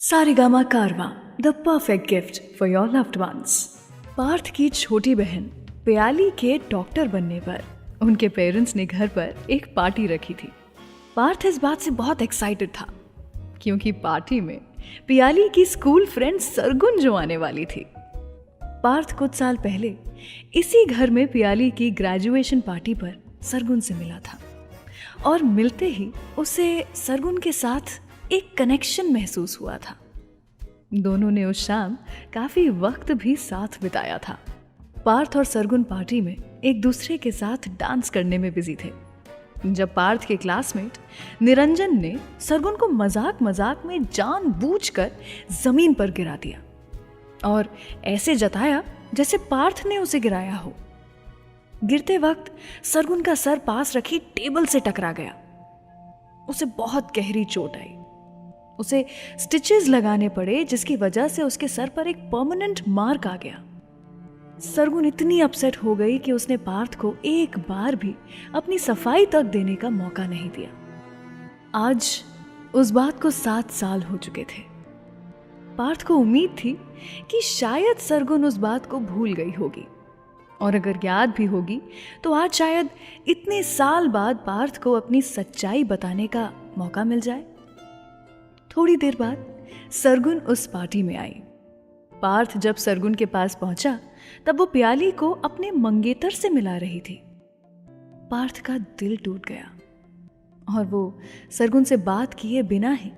Saregama Carvaan, the perfect gift for your loved ones. Parth की छोटी बहन प्याली के डॉक्टर बनने पर उनके पेरेंट्स ने घर पर एक पार्टी रखी थी। पार्थ इस बात से बहुत एक्साइटेड था क्योंकि पार्टी में प्याली की स्कूल फ्रेंड सरगुन जो आने वाली थी। पार्थ कुछ साल पहले इसी घर में प्याली की ग्रेजुएशन पार्टी पर सरगुन से मिला था और मिलते ही उसे सरगुन के साथ एक कनेक्शन महसूस हुआ था। दोनों ने उस शाम काफी वक्त भी साथ बिताया था। पार्थ और सरगुन पार्टी में एक दूसरे के साथ डांस करने में बिजी थे जब पार्थ के क्लासमेट निरंजन ने सरगुन को मजाक मजाक में जानबूझकर जमीन पर गिरा दिया और ऐसे जताया जैसे पार्थ ने उसे गिराया हो। गिरते वक्त सरगुन का सर पास रखी टेबल से टकरा गया। उसे बहुत गहरी चोट आई। उसे स्टिचेस लगाने पड़े जिसकी वजह से उसके सर पर एक परमानेंट मार्क आ गया। सरगुन इतनी अपसेट हो गई कि उसने पार्थ को एक बार भी अपनी सफाई तक देने का मौका नहीं दिया। आज उस बात को 7 साल हो चुके थे। पार्थ को उम्मीद थी कि शायद सरगुन उस बात को भूल गई होगी और अगर याद भी होगी तो आज शायद इतने साल बाद पार्थ को अपनी सच्चाई बताने का मौका मिल जाए। थोड़ी देर बाद सरगुन उस पार्टी में आई। पार्थ जब सरगुन के पास पहुंचा तब वो प्याली को अपने मंगेतर से मिला रही थी। पार्थ का दिल टूट गया और वो सरगुन से बात किए बिना ही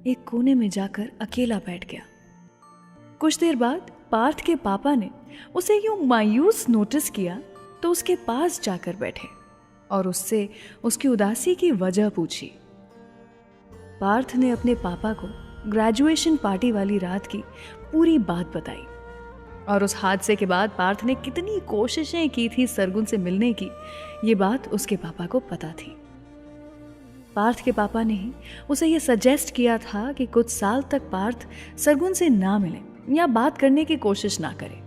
एक कोने में जाकर अकेला बैठ गया। कुछ देर बाद पार्थ के पापा ने उसे यूं मायूस नोटिस किया तो उसके पास जाकर बैठे और उससे उसकी उदासी की वजह पूछी। पार्थ ने अपने पापा को ग्रेजुएशन पार्टी वाली रात की पूरी बात बताई और उस हादसे के बाद पार्थ ने कितनी कोशिशें की थी सरगुन से मिलने की, ये बात उसके पापा को पता थी। पार्थ के पापा ने ही उसे ये सजेस्ट किया था कि कुछ साल तक पार्थ सरगुन से ना मिले या बात करने की कोशिश ना करे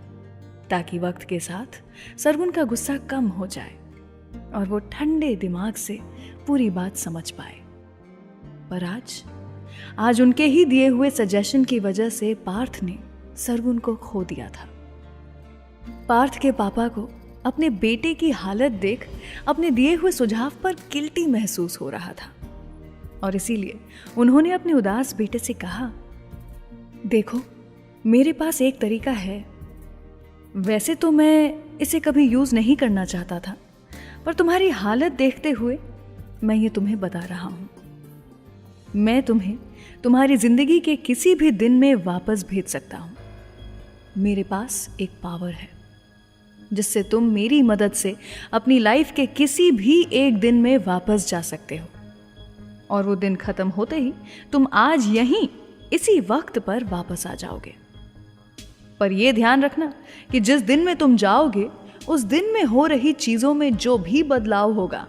ताकि वक्त के साथ सरगुन का गुस्सा कम हो जाए और वो ठंडे दिमाग से पूरी बात समझ पाए। पर आज उनके ही दिए हुए सजेशन की वजह से पार्थ ने सरगुन को खो दिया था। पार्थ के पापा को अपने बेटे की हालत देख अपने दिए हुए सुझाव पर गिल्टी महसूस हो रहा था और इसीलिए उन्होंने अपने उदास बेटे से कहा, देखो मेरे पास एक तरीका है। वैसे तो मैं इसे कभी यूज नहीं करना चाहता था पर तुम्हारी हालत देखते हुए मैं ये तुम्हें बता रहा हूं। मैं तुम्हें तुम्हारी जिंदगी के किसी भी दिन में वापस भेज सकता हूं। मेरे पास एक पावर है जिससे तुम मेरी मदद से अपनी लाइफ के किसी भी एक दिन में वापस जा सकते हो और वो दिन खत्म होते ही तुम आज यहीं इसी वक्त पर वापस आ जाओगे। पर यह ध्यान रखना कि जिस दिन में तुम जाओगे उस दिन में हो रही चीजों में जो भी बदलाव होगा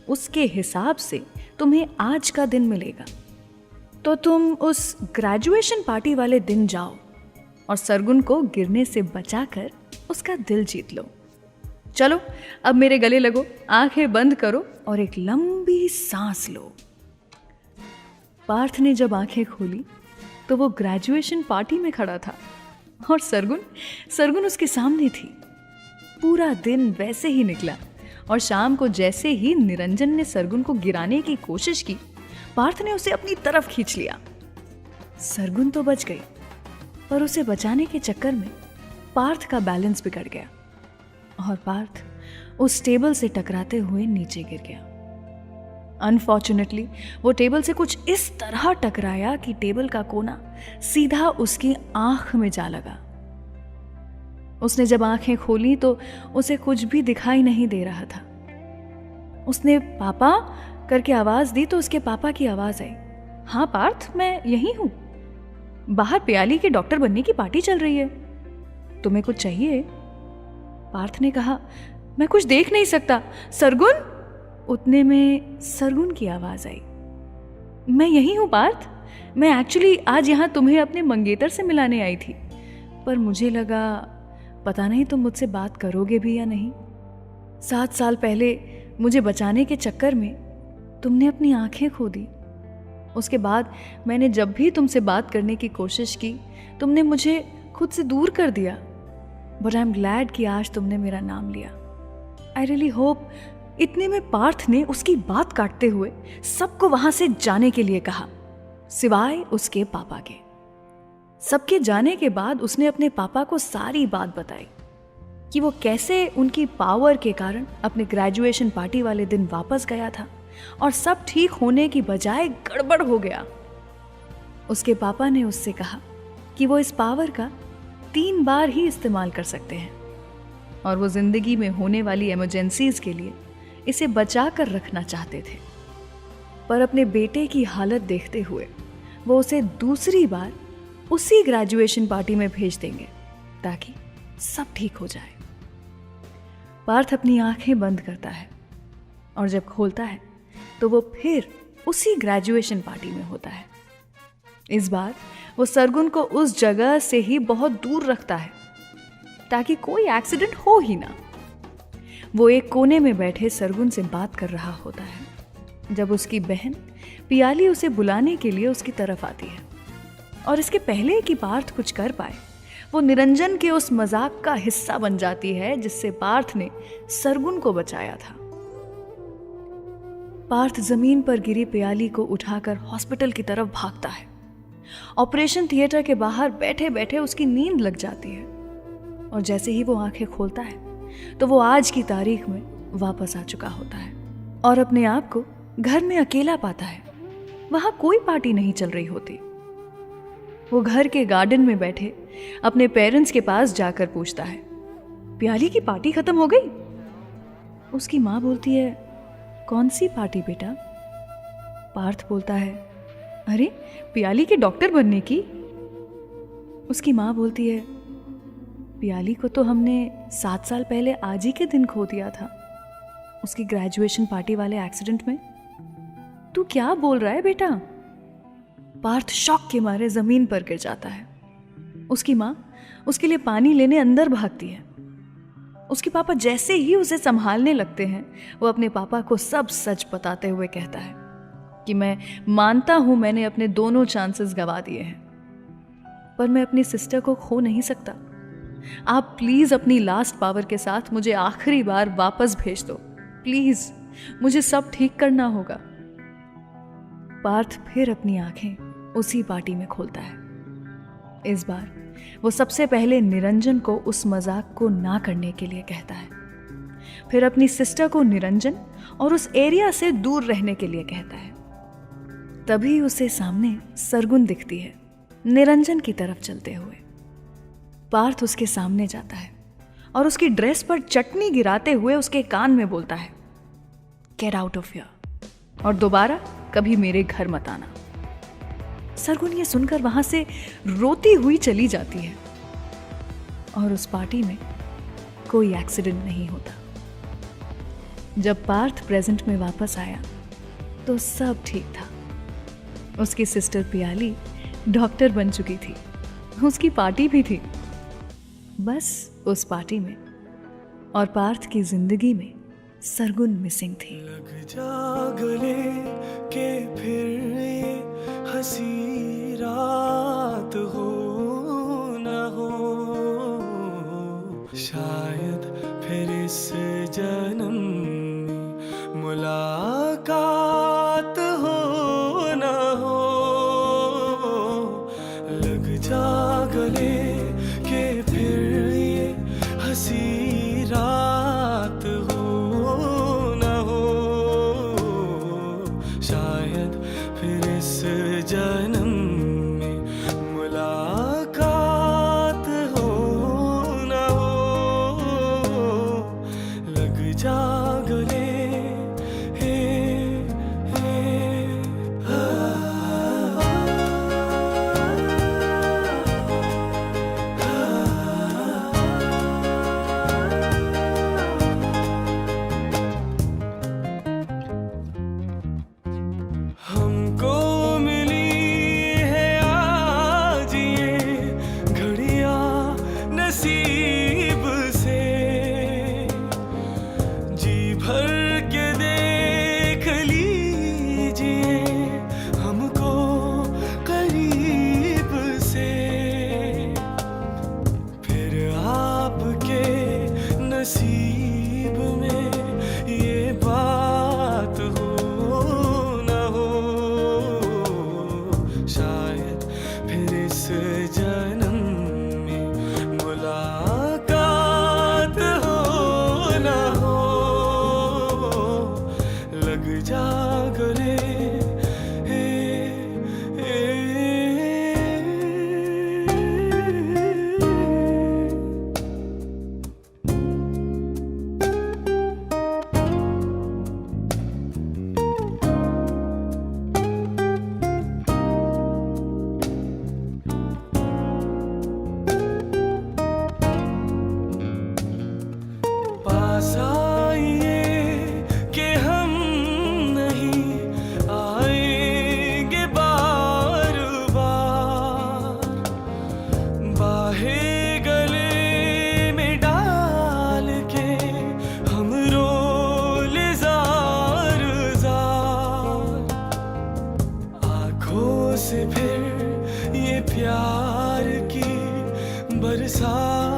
उसके हिसाब से तुम्हें आज का दिन मिलेगा। तो तुम उस ग्रेजुएशन पार्टी वाले दिन जाओ और सरगुन को गिरने से बचाकर उसका दिल जीत लो। चलो अब मेरे गले लगो, आंखें बंद करो और एक लंबी सांस लो। पार्थ ने जब आंखें खोली तो वो ग्रेजुएशन पार्टी में खड़ा था और सरगुन उसके सामने थी। पूरा दिन वैसे ही निकला और शाम को जैसे ही निरंजन ने सरगुन को गिराने की कोशिश की, पार्थ ने उसे अपनी तरफ खींच लिया। सरगुन तो बच गई पर उसे बचाने के चक्कर में पार्थ का बैलेंस बिगड़ गया और पार्थ उस टेबल से टकराते हुए नीचे गिर गया। अनफॉर्चुनेटली वो टेबल से कुछ इस तरह टकराया कि टेबल का कोना सीधा उसकी आंख में जा लगा। उसने जब आंखें खोली तो उसे कुछ भी दिखाई नहीं दे रहा था। उसने पापा करके आवाज दी तो उसके पापा की आवाज आई, हाँ पार्थ मैं यहीं हूं। बाहर प्याली के डॉक्टर बनने की पार्टी चल रही है, तुम्हें कुछ चाहिए? पार्थ ने कहा, मैं कुछ देख नहीं सकता। सरगुन? उतने में सरगुन की आवाज आई, मैं यहीं हूं पार्थ। मैं एक्चुअली आज यहां तुम्हें अपने मंगेतर से मिलाने आई थी पर मुझे लगा पता नहीं तुम मुझसे बात करोगे भी या नहीं। 7 साल पहले मुझे बचाने के चक्कर में तुमने अपनी आंखें खो दी उसके बाद मैंने जब भी तुमसे बात करने की कोशिश की, तुमने मुझे खुद से दूर कर दिया। बट आई एम ग्लैड कि आज तुमने मेरा नाम लिया। I really hope. इतने में पार्थ ने उसकी बात काटते हुए सबको वहां से जाने के लिए कहा, सिवाय उसके पापा के। सबके जाने के बाद उसने अपने पापा को सारी बात बताई कि वो कैसे उनकी पावर के कारण अपने ग्रेजुएशन पार्टी वाले दिन वापस गया था और सब ठीक होने की बजाय गड़बड़ हो गया। उसके पापा ने उससे कहा कि वो इस पावर का 3 बार ही इस्तेमाल कर सकते हैं और वो जिंदगी में होने वाली इमरजेंसीज के लिए इसे बचा कर रखना चाहते थे। पर अपने बेटे की हालत देखते हुए वो उसे दूसरी बार उसी ग्रेजुएशन पार्टी में भेज देंगे ताकि सब ठीक हो जाए। पार्थ अपनी आंखें बंद करता है और जब खोलता है तो वो फिर उसी ग्रेजुएशन पार्टी में होता है। इस बार वो सरगुन को उस जगह से ही बहुत दूर रखता है ताकि कोई एक्सीडेंट हो ही ना। वो एक कोने में बैठे सरगुन से बात कर रहा होता है जब उसकी बहन पियाली उसे बुलाने के लिए उसकी तरफ आती है और इसके पहले कि पार्थ कुछ कर पाए वो निरंजन के उस मजाक का हिस्सा बन जाती है जिससे पार्थ ने सरगुन को बचाया था। पार्थ जमीन पर गिरी पियाली को उठाकर हॉस्पिटल की तरफ भागता है। ऑपरेशन थिएटर के बाहर बैठे बैठे उसकी नींद लग जाती है और जैसे ही वो आंखें खोलता है तो वो आज की तारीख में वापस आ चुका होता है और अपने आप को घर में अकेला पाता है। वहां कोई पार्टी नहीं चल रही होती। वो घर के गार्डन में बैठे अपने पेरेंट्स के पास जाकर पूछता है, पियाली की पार्टी खत्म हो गई? उसकी माँ बोलती है, कौन सी पार्टी बेटा? पार्थ बोलता है, अरे पियाली के डॉक्टर बनने की। उसकी माँ बोलती है, पियाली को तो हमने 7 साल पहले आज ही के दिन खो दिया था, उसकी ग्रेजुएशन पार्टी वाले एक्सीडेंट में। तू क्या बोल रहा है बेटा? पार्थ शॉक के मारे जमीन पर गिर जाता है। उसकी माँ उसके लिए पानी लेने अंदर भागती है। उसके पापा जैसे ही उसे संभालने लगते हैं वो अपने पापा को सब सच बताते हुए कहता है कि मैं मानता हूं मैंने अपने दोनों चांसेस गवा दिए हैं, पर मैं अपनी सिस्टर को खो नहीं सकता। आप प्लीज अपनी लास्ट पावर के साथ मुझे आखिरी बार वापस भेज दो, प्लीज, मुझे सब ठीक करना होगा। पार्थ फिर अपनी आंखें उसी पार्टी में खोलता है। इस बार वो सबसे पहले निरंजन को उस मजाक को ना करने के लिए कहता है, फिर अपनी सिस्टर को निरंजन और उस एरिया से दूर रहने के लिए कहता है। तभी उसे सामने सरगुन दिखती है निरंजन की तरफ चलते हुए। पार्थ उसके सामने जाता है और उसकी ड्रेस पर चटनी गिराते हुए उसके कान में बोलता है, गेट आउट ऑफ हियर और दोबारा कभी मेरे घर मत आना। सरगुन ये सुनकर वहां से रोती हुई चली जाती है और उस पार्टी में कोई एक्सीडेंट नहीं होता। जब पार्थ प्रेजेंट में वापस आया तो सब ठीक था। उसकी सिस्टर पियाली डॉक्टर बन चुकी थी, उसकी पार्टी भी थी। बस उस पार्टी में और पार्थ की जिंदगी में सरगुन मिसिंग थी। लग जा गले के फिर ये हंसी रात हो न हो, शायद फिर इस जन्म में मुलाकात हो न हो। लग जा गले के फिर ये हंसी रात हो न हो, शायद फिर इस जन्म में मुलाकात हो न हो। लग जा गले जन्म में मुलाकात हो ना हो, लग जा गले पास आइए कि हम नहीं आएंगे बार बार, बाहें गले में डाल के हम रोले जार जार, आँखों से फिर ये प्यार की बरसात